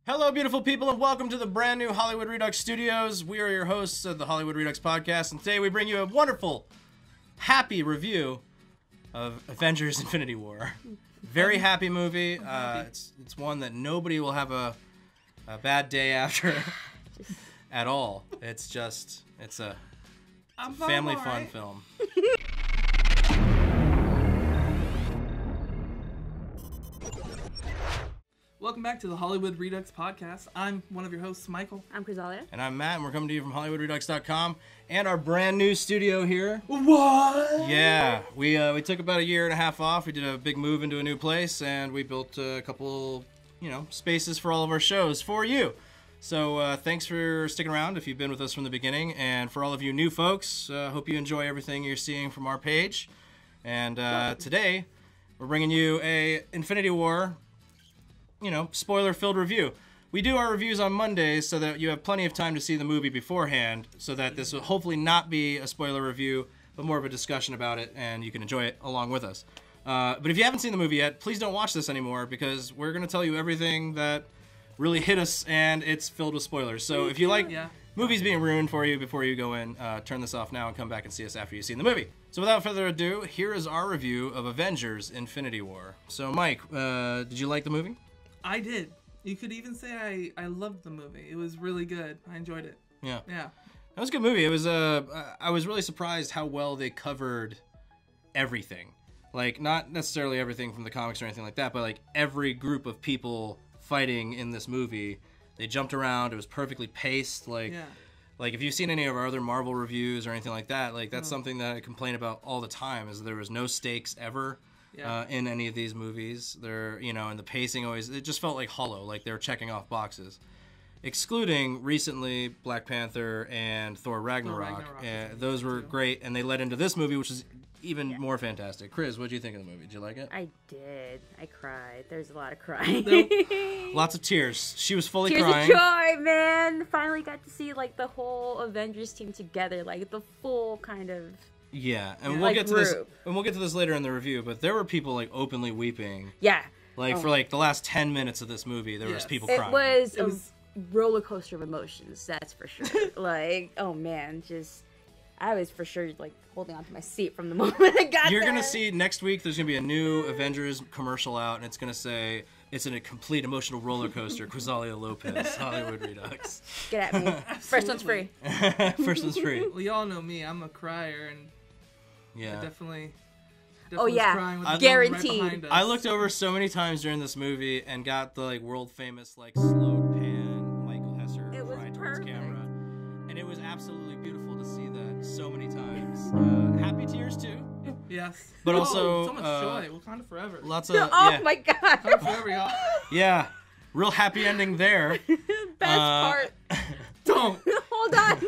Hello, beautiful people, and welcome to the brand new Hollywood Redux Studios. We are your hosts of the Hollywood Redux Podcast, and today we bring you a wonderful, happy review of Avengers Infinity War. Very happy movie. It's one that nobody will have a bad day after at all. It's a family fun film. Welcome back to the Hollywood Redux Podcast. I'm one of your hosts, Michael. I'm Crisalia. And I'm Matt, and we're coming to you from HollywoodRedux.com and our brand new studio here. What? Yeah, we took about a year and a half off. We did a big move into a new place, and we built a couple, spaces for all of our shows for you. So thanks for sticking around if you've been with us from the beginning, and for all of you new folks, hope you enjoy everything you're seeing from our page. And today, we're bringing you a Infinity War, spoiler-filled review. We do our reviews on Mondays so that you have plenty of time to see the movie beforehand, so that this will hopefully not be a spoiler review, but more of a discussion about it, and you can enjoy it along with us. But if you haven't seen the movie yet, please don't watch this anymore, because we're going to tell you everything that really hit us, and it's filled with spoilers. So if you like movies being ruined for you before you go in, turn this off now and come back and see us after you've seen the movie. So without further ado, here is our review of Avengers Infinity War. So Mike, did you like the movie? I did. You could even say I loved the movie. It was really good. I enjoyed it. Yeah. Yeah. That was a good movie. It was I was really surprised how well they covered everything. Like, not necessarily everything from the comics or anything like that, but like every group of people fighting in this movie, they jumped around. It was perfectly paced. Like if you've seen any of our other Marvel reviews or anything like that, like that's something that I complain about all the time, is there was no stakes ever. In any of these movies. They're, and the pacing always, it just felt like hollow, like they were checking off boxes. Excluding recently Black Panther and Thor Ragnarok. Those were great, and they led into this movie, which is even more fantastic. Chris, what did you think of the movie? Did you like it? I did. I cried. There's a lot of crying. Lots of tears. She was fully tears crying. Tears of joy, man. Finally got to see, the whole Avengers team together, the full kind of... Yeah, and we'll get to this. And we'll get to this later in the review. But there were people openly weeping. Yeah. For the last 10 minutes of this movie, there was people crying. It was a roller coaster of emotions. That's for sure. Oh man, I was for sure holding onto my seat from the moment I got there. You're gonna see next week. There's gonna be a new Avengers commercial out, and it's gonna say it's in a complete emotional roller coaster. Crisalia Lopez, Hollywood Redux. Get at me. First one's free. First one's free. Well, y'all know me. I'm a crier, and I definitely was crying with guaranteed. Right behind us. I looked over so many times during this movie and got the world famous slowed pan Michael Hesser cry towards camera, and it was absolutely beautiful to see that so many times. Happy tears too. Yes. But also so much joy. Wakanda forever. Lots of my god. Wakanda forever, y'all. Yeah. Real happy ending there. Best part. Don't. Hold on.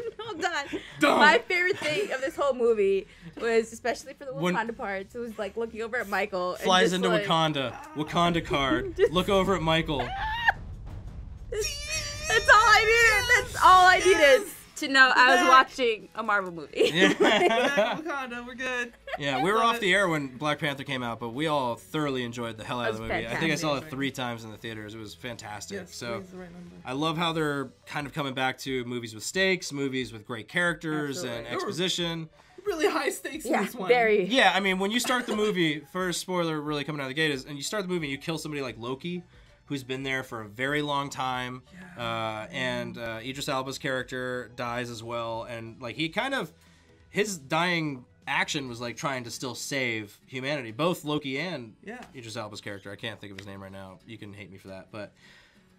Don't. My favorite thing of this whole movie was, especially for the Wakanda parts, it was looking over at Michael. Flies into Wakanda card. Look over at Michael. That's all I needed to know I was watching a Marvel movie. Yeah. Wakanda, we're good. Yeah, we were off the air when Black Panther came out, but we all thoroughly enjoyed the hell out of the movie. Fantastic. I think I saw it 3 times in the theaters. It was fantastic. Yes, so the right number. I love how they're kind of coming back to movies with stakes, movies with great characters and exposition. Really high stakes in this one. Very. Yeah, I mean, when you start the movie, first spoiler really coming out of the gate is, and you start the movie and you kill somebody like Loki, who's been there for a very long time, and Idris Elba's character dies as well, and he kind of, his dying action was trying to still save humanity, both Loki and Idris Elba's character. I can't think of his name right now. You can hate me for that, but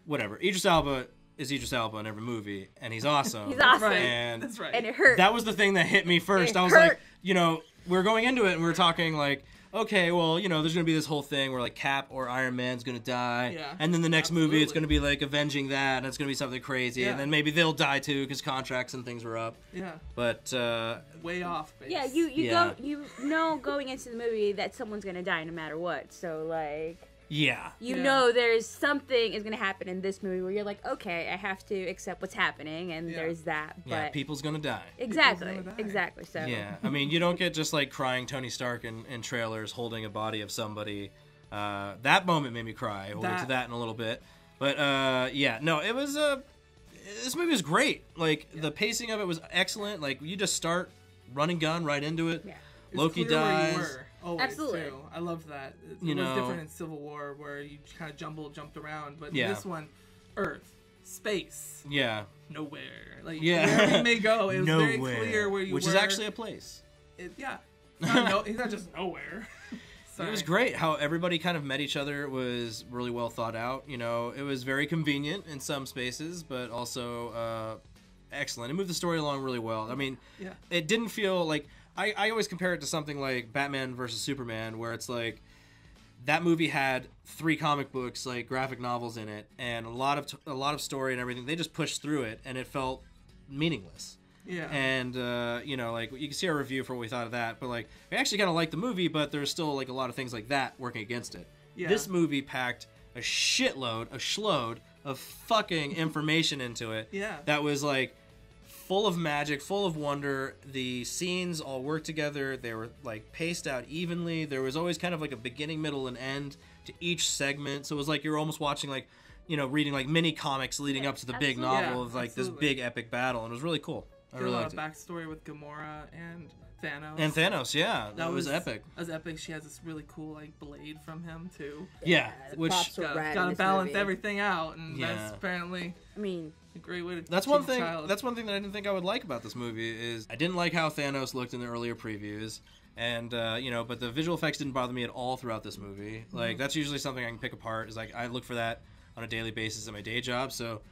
whatever. Idris Elba is Idris Elba in every movie, and he's awesome. He's awesome. And That's right. And it hurt. That was the thing that hit me first. I was we were going into it and we were talking okay, well, there's going to be this whole thing where Cap or Iron Man's going to die. Yeah, and then the next movie it's going to be avenging that, and it's going to be something crazy. And then maybe they'll die too because contracts and things were up. Yeah. But way off base. Yeah, you go going into the movie that someone's going to die no matter what. So you know there's something is going to happen in this movie where you're okay, I have to accept what's happening, and there's that. But people's going to die. Exactly. So yeah, I mean, you don't get just crying Tony Stark in trailers holding a body of somebody. That moment made me cry. We'll get to that in a little bit. But no, it was this movie was great. Like the pacing of it was excellent. Like you just start running gun right into it. Yeah. Loki dies. Where you were. Always, absolutely. Too. I love that. It was different in Civil War where you kind of jumped around, but this one, Earth, space, nowhere. Like wherever you may go, it was very clear where you were. Which is actually a place. He's not just nowhere. It was great how everybody kind of met each other. It was really well thought out. You know, it was very convenient in some spaces, but also excellent. It moved the story along really well. I mean, it didn't feel like... I always compare it to something like Batman versus Superman, where it's like that movie had 3 comic books, like graphic novels in it, and a lot of story and everything. They just pushed through it, and it felt meaningless. Yeah. And like you can see our review for what we thought of that, but like we actually kind of liked the movie, but there's still like a lot of things like that working against it. Yeah. This movie packed a schload of fucking information into it. Yeah. That was like full of magic, full of wonder. The scenes all worked together. They were like paced out evenly. There was always kind of like a beginning, middle, and end to each segment. So it was like you were almost watching like, reading like mini comics leading up to the big novel of like this big epic battle, and it was really cool. I really liked it. A lot of backstory with Gamora and Thanos. That was epic. That was epic. She has this really cool like blade from him too. Yeah, which gotta balance everything out, and that's apparently. I mean, a great way to. That's one thing. That's one thing that I didn't think I would like about this movie is I didn't like how Thanos looked in the earlier previews, and but the visual effects didn't bother me at all throughout this movie. Like that's usually something I can pick apart. Is like I look for that on a daily basis at my day job, so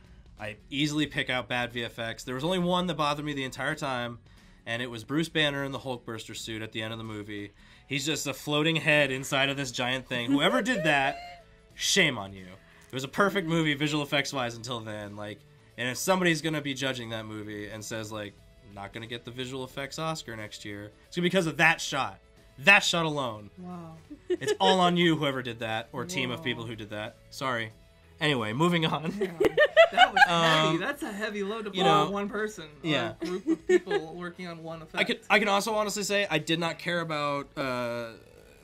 I easily pick out bad VFX. There was only one that bothered me the entire time, and it was Bruce Banner in the Hulkbuster suit at the end of the movie. He's just a floating head inside of this giant thing. Whoever did that, shame on you. It was a perfect movie visual effects wise until then. Like, and if somebody's gonna be judging that movie and says like, not gonna get the visual effects Oscar next year, it's gonna be because of that shot. That shot alone. Wow. It's all on you, whoever did that, or team of people who did that. Sorry. Anyway, moving on. Yeah, that was heavy. That's a heavy load to put on one person. Yeah. Or a group of people working on one effect. I can also honestly say I did not care about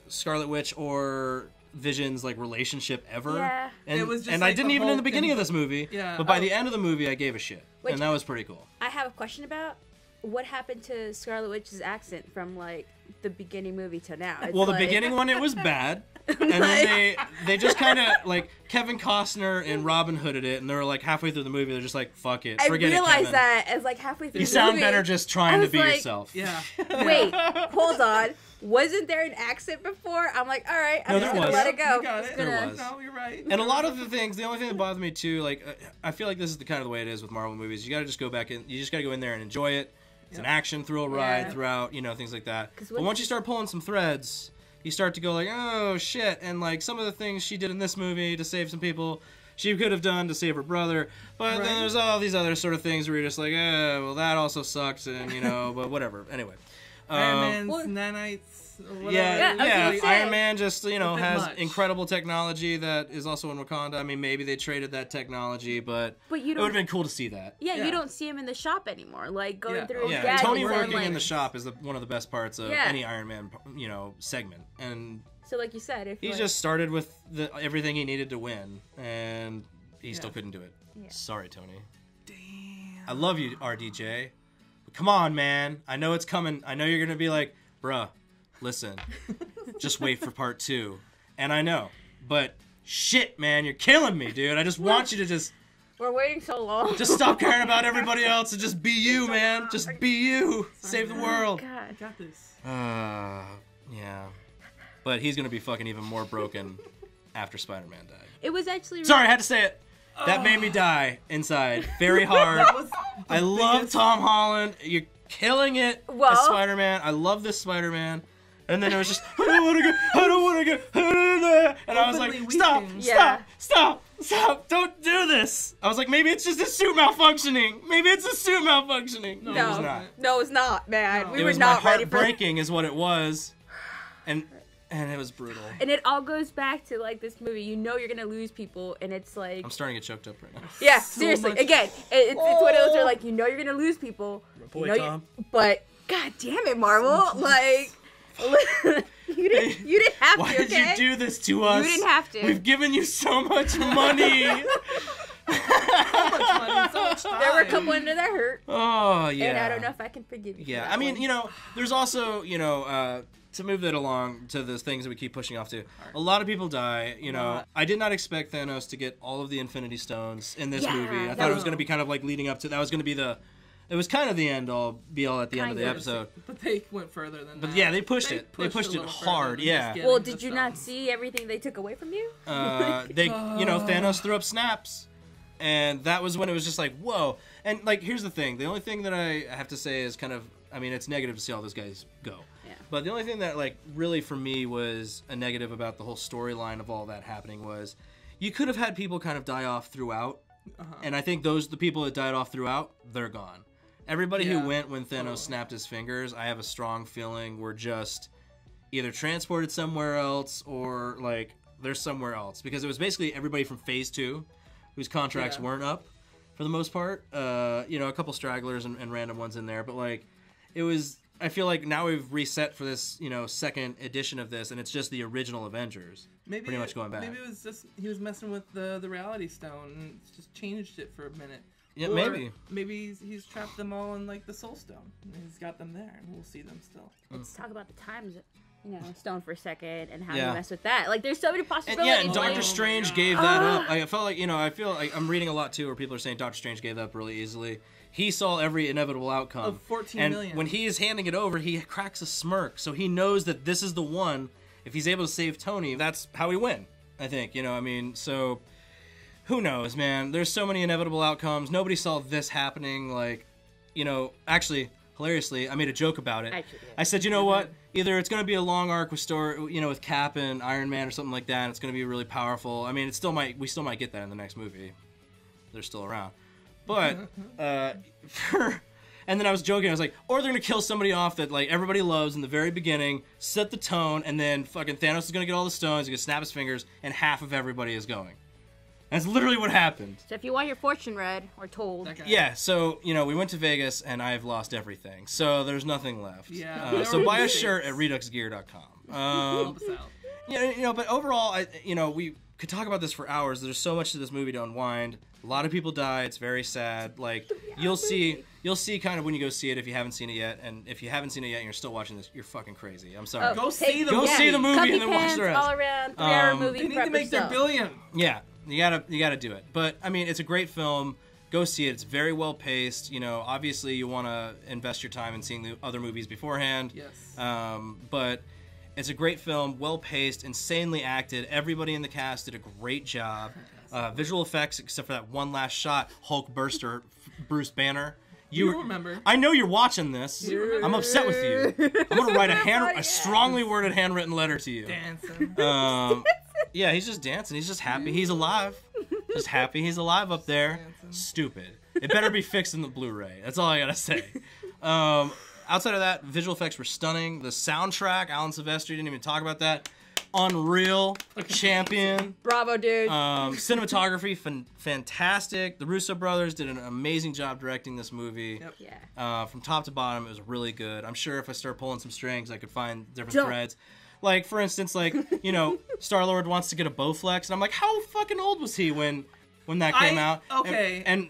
Scarlet Witch or Vision's like relationship ever. Yeah. And, it was just I didn't even in the beginning of this movie. Yeah. But by the end of the movie, I gave a shit. And that was pretty cool. I have a question about what happened to Scarlet Witch's accent from like the beginning movie to now. It's the beginning one, it was bad. And then they just kind of, like, Kevin Costner and Robin Hooded it, and they were, like, halfway through the movie, they're just like, fuck it, forget it, Kevin. I realized that as, like, halfway through the movie. You sound better just trying to be yourself. Yeah. Wait, hold on. Wasn't there an accent before? I'm like, all right, I'm just going to let it go. You got it. There was. No, you're right. And a lot of the things, the only thing that bothered me, too, like, I feel like this is the kind of the way it is with Marvel movies. You got to just go back in, you just got to go in there and enjoy it. It's an action thrill ride throughout, things like that. But once you start pulling some threads, you start to go like, oh shit, and like some of the things she did in this movie to save some people, she could have done to save her brother. But then there's all these other sort of things where you're just like, well, that also sucks, and but whatever. Anyway, Iron Man's nanites. Yeah. Iron Man just has incredible technology that is also in Wakanda. I mean, maybe they traded that technology, but it would have been cool to see that. Yeah, you don't see him in the shop anymore. Like going through his gadgets. Tony working in the shop is one of the best parts of any Iron Man, segment. And so, like you said, he just started with everything he needed to win, and he still couldn't do it. Yeah. Sorry, Tony. Damn. I love you, RDJ. But come on, man. I know it's coming. I know you're gonna be like, bruh. Listen, just wait for part 2. And I know, but shit, man, you're killing me, dude. I just want you to just... We're waiting so long. Just stop caring about everybody else and just be you, man. Just be you. Save the world. God. I got this. Yeah. But he's going to be fucking even more broken after Spider-Man died. It was actually... Sorry, I had to say it. That made me die inside very hard. I love Tom Holland. You're killing it as Spider-Man. I love this Spider-Man. And then it was just, I don't want to go, and I was like, stop, don't do this. I was like, maybe it's just a suit malfunctioning. No, it's not. No, it's not, man. No. We were not ready for it. Heartbreaking is what it was. And it was brutal. And it all goes back to, like, this movie. You know you're going to lose people, and it's like... I'm starting to get choked up right now. Yeah, seriously. Again, it's one of those where, like, you know you're going to lose people. Boy, Tom. But, god damn it, Marvel. Like... You didn't have Why to, did you do this to us? You didn't have to. We've given you so much money. So much money, so much time. There were a couple under that hurt. Oh, yeah. And I don't know if I can forgive you. Yeah, I mean, there's also, to move that along to the things that we keep pushing off to, a lot of people die. I did not expect Thanos to get all of the Infinity Stones in this movie. I thought it was going to be kind of like leading up to that was going to be it was kind of the end all be all at the end of the episode. But they went further than that. But yeah, they pushed it hard. Yeah. Well, did you not see everything they took away from you? Thanos threw up snaps. And that was when it was just like, whoa. And, here's the thing. The only thing that I have to say is kind of, it's negative to see all those guys go. Yeah. But the only thing that, really for me was a negative about the whole storyline of all that happening was you could have had people kind of die off throughout. Uh-huh. And I think the people that died off throughout, they're gone. Everybody who went when Thanos snapped his fingers, I have a strong feeling were just either transported somewhere else or, they're somewhere else. Because it was basically everybody from Phase 2 whose contracts weren't up for the most part. A couple stragglers and random ones in there. But, it was... I feel like now we've reset for this, second edition of this, and it's just the original Avengers. Pretty much going back. Maybe it was just... He was messing with the Reality Stone and just changed it for a minute. Yeah, or maybe. Maybe he's trapped them all in, the Soul Stone. And he's got them there, and we'll see them still. Let's talk about the times... Stone for a second and how you mess with that. There's so many possibilities. And Doctor Strange gave that up. I felt like, I feel like I'm reading a lot too where people are saying Doctor Strange gave that up really easily. He saw every inevitable outcome. Of 14 million. And when he is handing it over, he cracks a smirk. So he knows that this is the one. If he's able to save Tony, that's how we win, I think. So who knows, man? There's so many inevitable outcomes. Nobody saw this happening. Actually... Hilariously, I made a joke about it. I said, you know what? Either it's going to be a long arc with with Cap and Iron Man or something like that, and it's going to be really powerful. We still might get that in the next movie. They're still around. But, and then I was joking, I was like, or they're going to kill somebody off that, everybody loves in the very beginning, set the tone, and then fucking Thanos is going to get all the stones, he's going to snap his fingers, and half of everybody is going. That's literally what happened. So if you want your fortune read or told. Yeah, so, we went to Vegas and I've lost everything. So there's nothing left. Yeah. So buy a shirt at reduxgear.com. But overall, we could talk about this for hours. There's so much to this movie to unwind. A lot of people die. It's very sad. You'll see kind of when you go see it if you haven't seen it yet. And if you haven't seen it yet and you're still watching this, you're fucking crazy. I'm sorry. Go see the movie and then watch the rest. All around 3-hour movie. They need to make their billion. Yeah. You gotta do it. But it's a great film. Go see it. It's very well paced. Obviously you want to invest your time in seeing the other movies beforehand. Yes. But it's a great film, well paced, insanely acted. Everybody in the cast did a great job. Visual effects, except for that one last shot, Hulk burster, Bruce Banner. You remember? I know you're watching this. I'm upset with you. I'm gonna write a strongly worded handwritten letter to you. Dancing. Yeah, he's just dancing. He's just happy he's alive. Just happy he's alive up there. Stupid. It better be fixed in the Blu-ray. That's all I gotta say. Outside of that, visual effects were stunning. The soundtrack, Alan Silvestri, didn't even talk about that. Unreal. Champion. Bravo, dude. Cinematography, fantastic. The Russo brothers did an amazing job directing this movie. Yep. Yeah. From top to bottom, it was really good. I'm sure if I start pulling some strings, I could find different threads. For instance, Star-Lord wants to get a Bowflex, and I'm like, how fucking old was he when that came out? Okay. And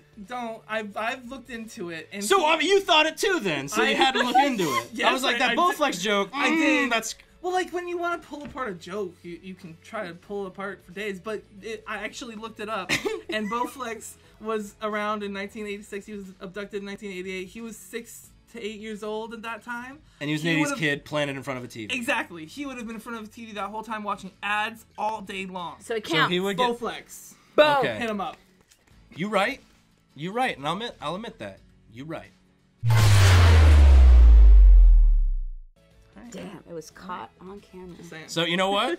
I've looked into it. And so you thought it too then, so you had to look into it. Yes, I was like, that Bowflex joke, I did. That's... Well, when you want to pull apart a joke, you can try to pull it apart for days, but I actually looked it up, and Bowflex was around in 1986. He was abducted in 1988. He was 6 to 8 years old at that time. And he was an 80s kid planted in front of a TV. Exactly. He would have been in front of a TV that whole time watching ads all day long. So it counts. So he would get... Bowflex. Boom. Okay. Hit him up. You right. And I'll admit that. You right. Damn, it was caught on camera. So you know what?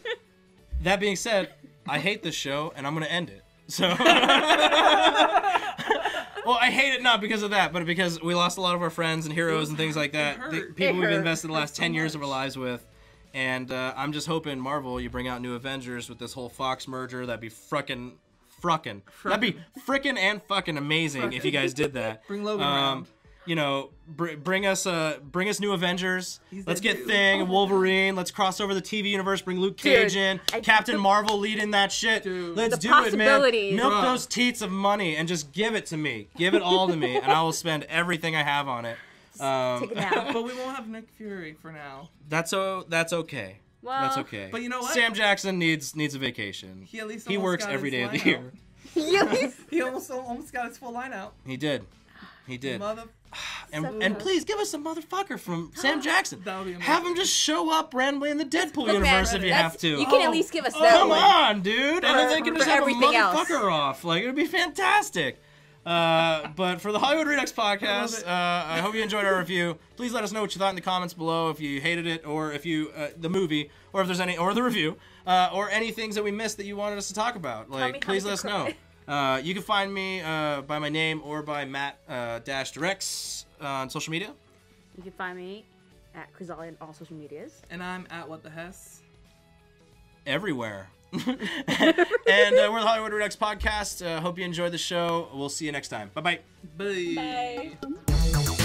That being said, I hate this show, and I'm going to end it. So... Well, I hate it not because of that, but because we lost a lot of our friends and heroes and things like that. People we've invested the last 10 years of our lives with. And I'm just hoping, Marvel, you bring out new Avengers with this whole Fox merger. That'd be frickin'. That'd be frickin' and fucking amazing if you guys did that. Bring Logan around. you know, bring us new Avengers. Let's get Thing and Wolverine. Let's cross over the TV universe. Bring Luke Cage in. Captain Marvel leading that shit. Dude. Let's do it, man. Milk those teats of money and just give it to me. Give it all to me, and I will spend everything I have on it. Take it out. But we won't have Nick Fury for now. That's okay. Well, that's okay. But you know what? Sam Jackson needs a vacation. He works every day of the year. He almost got his full line out. He did. And please give us a motherfucker from Sam Jackson. That would be amazing. Have him just show up randomly in the Deadpool universe if you have to. You can at least give us that come one. on, dude. And then they can just have a motherfucker off. Like, it would be fantastic. But for the Hollywood Redux Podcast, I hope you enjoyed our review. Please let us know what you thought in the comments below, if you hated it, or if you the movie, or if there's any, or the review, or any things that we missed that you wanted us to talk about. Like, please let us know. You can find me by my name or by Matt-Directs on social media. You can find me at Chrysalia on all social medias. And I'm at What the Hess. Everywhere. And we're the Hollywood Redux Podcast. Hope you enjoyed the show. We'll see you next time. Bye-bye. Bye. Bye.